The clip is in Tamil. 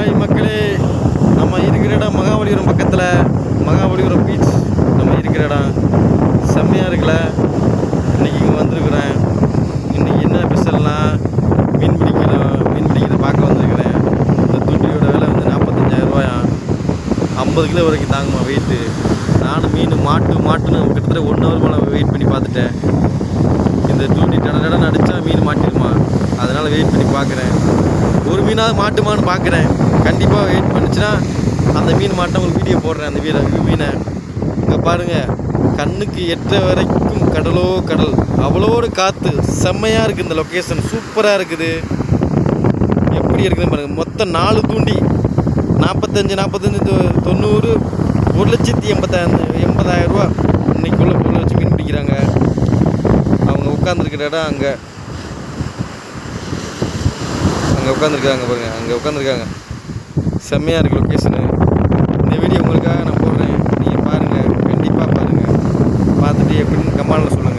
ஹாய் மக்களே, நம்ம இருக்கிற இடம் மகாபலிபுரம் பக்கத்தில் மகாபலிபுரம் பீச். நம்ம இருக்கிற இடம் செம்மையாக இருக்குல்ல. இன்றைக்கி இங்கே வந்திருக்கிறேன். இன்றைக்கி என்ன ஸ்பெஷல்னால் மீன் பிடிக்கிறத பார்க்க வந்திருக்கிறேன். இந்த தூண்டியோட விலை வந்து 45,000 ரூபாயா. 50 கிலோ வரைக்கும் தாங்குமா வெயிட்டு. நானும் மீன் மாட்டுன்னு கிட்டத்தட்ட 1 ஹவர் மேலே வெயிட் பண்ணி பார்த்துட்டேன். இந்த தூண்டி டடன் அடித்தா மீன் மாட்டிடுமா, அதனால் வெயிட் பண்ணி பார்க்குறேன். ஒரு மீனாவது மாட்டுமான்னு பார்க்குறேன். கண்டிப்பாக வெயிட் பண்ணிச்சுன்னா அந்த மீன் மாட்ட உங்களுக்கு வீடியோ போடுறேன். அந்த மீனை இங்கே பாருங்கள், கண்ணுக்கு எட்ட வரைக்கும் கடலோ கடல், அவ்வளோடு காற்று. செம்மையாக இருக்குது. இந்த லொக்கேஷன் சூப்பராக இருக்குது. எப்படி இருக்குதுன்னு பாருங்கள். மொத்தம் 4 தூண்டி 45 90 1,80,000 ரூபா இன்னைக்குள்ள பொருளை வச்சு மீன் பிடிக்கிறாங்க. அவங்க உட்காந்துருக்கிற இடம் அங்கே உட்காந்துருக்காங்க பாருங்கள். அங்கே உட்காந்துருக்காங்க. செம்மையாக இருக்குது லொக்கேஷனு. இந்த வீடியோ உங்களுக்காக நான் போடுறேன். நீங்கள் பாருங்கள், கண்டிப்பாக பாருங்கள். பார்த்துட்டு எப்படின்னு கமெண்ட்டில் சொல்லுங்கள்.